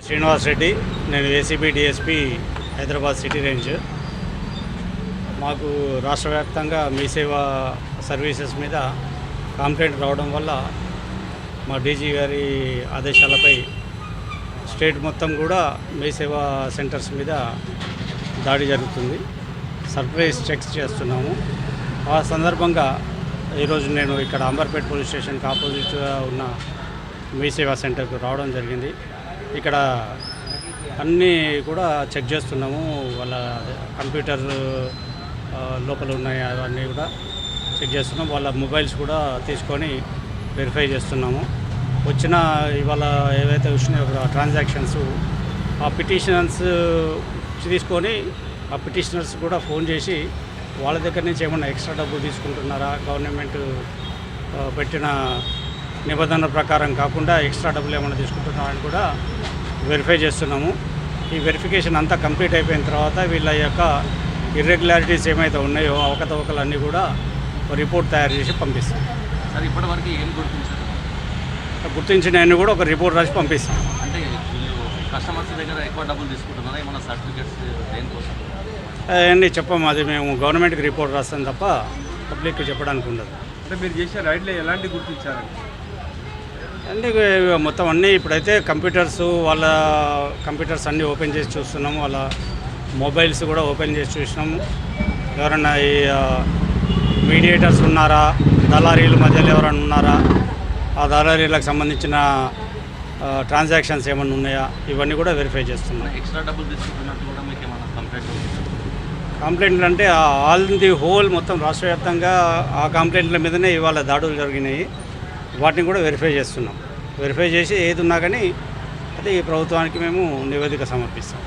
శ్రీనివాస్ రెడ్డి, నేను ACB DSP Hyderabad city range. మాకు రాష్ట్ర వ్యాప్తంగా మీ సేవా సర్వీసెస్ మీద కంప్లైంట్ రావడం వల్ల మా డీజీ గారి ఆదేశాలపై స్టేట్ మొత్తం కూడా మీ సేవా సెంటర్స్ మీద దాడి జరుగుతుంది. సర్ప్రైజ్ చెక్స్ చేస్తున్నాము. ఆ సందర్భంగా ఈరోజు నేను ఇక్కడ అంబర్పేట్ పోలీస్ స్టేషన్కి ఆపోజిట్గా ఉన్న మీ సేవా సెంటర్కు రావడం జరిగింది. ఇక్కడ అన్నీ కూడా చెక్ చేస్తున్నాము. వాళ్ళ కంప్యూటర్ లోపల ఉన్నాయి అవన్నీ కూడా చెక్ చేస్తున్నాం. వాళ్ళ మొబైల్స్ కూడా తీసుకొని వెరిఫై చేస్తున్నాము. వచ్చిన ఇవాళ ఏవైతే వచ్చినాయో ట్రాన్సాక్షన్స్, ఆ పిటిషనర్స్ తీసుకొని ఆ పిటిషనర్స్ కూడా ఫోన్ చేసి వాళ్ళ దగ్గర నుంచి ఏమన్నా ఎక్స్ట్రా డబ్బు తీసుకుంటున్నారా, గవర్నమెంట్ పెట్టిన నిబంధనల ప్రకారం కాకుండా ఎక్స్ట్రా డబ్బులు ఏమైనా తీసుకుంటున్నారా అని కూడా వెరిఫై చేస్తున్నాము. ఈ వెరిఫికేషన్ అంతా కంప్లీట్ అయిపోయిన తర్వాత వీళ్ళ యొక్క ఇర్రెగ్యులారిటీస్ ఏమైతే ఉన్నాయో అవకతవకలన్నీ కూడా రిపోర్ట్ తయారు చేసి పంపిస్తాం. సార్, ఇప్పటివరకు ఏం గుర్తించారు? గుర్తించినవన్నీ కూడా ఒక రిపోర్ట్ రాసి పంపిస్తాం. అంటే కస్టమర్స్ దగ్గర ఎక్కువ డబ్బులు తీసుకుంటున్నారా? ఏమైనా సర్టిఫికేట్స్ దేనికోసం? అవన్నీ చెప్పాము. అది మేము గవర్నమెంట్కి రిపోర్ట్ రాస్తాం తప్ప పబ్లిక్కి చెప్పడానికి ఉండదు. అంటే మీరు చేసే రైడ్లో ఎలాంటి గుర్తించారండి? అంటే మొత్తం అన్నీ ఇప్పుడైతే వాళ్ళ కంప్యూటర్స్ అన్నీ ఓపెన్ చేసి చూస్తున్నాము. వాళ్ళ మొబైల్స్ కూడా ఓపెన్ చేసి చూసినాము. ఎవరన్నా ఈ మీడియేటర్స్ ఉన్నారా, దళారీల మధ్యలో ఎవరైనా ఉన్నారా, ఆ దళారీలకు సంబంధించిన ట్రాన్సాక్షన్స్ ఏమైనా ఉన్నాయా, ఇవన్నీ కూడా వెరిఫై చేస్తున్నాం. ఎక్స్ట్రా డబ్బులు తీసుకుంటున్నట్టు కూడా మీకు ఏమైనా కంప్లైంట్లు అంటే ఆల్ ది హోల్ మొత్తం రాష్ట్ర వ్యాప్తంగా ఆ కంప్లైంట్ల మీదనే ఇవాళ దాడులు జరిగినాయి. వాటిని కూడా వెరిఫై చేస్తున్నాం. వెరిఫై చేసి ఏది ఉన్నా కానీ అది ప్రభుత్వానికి మేము నివేదిక సమర్పిస్తాం.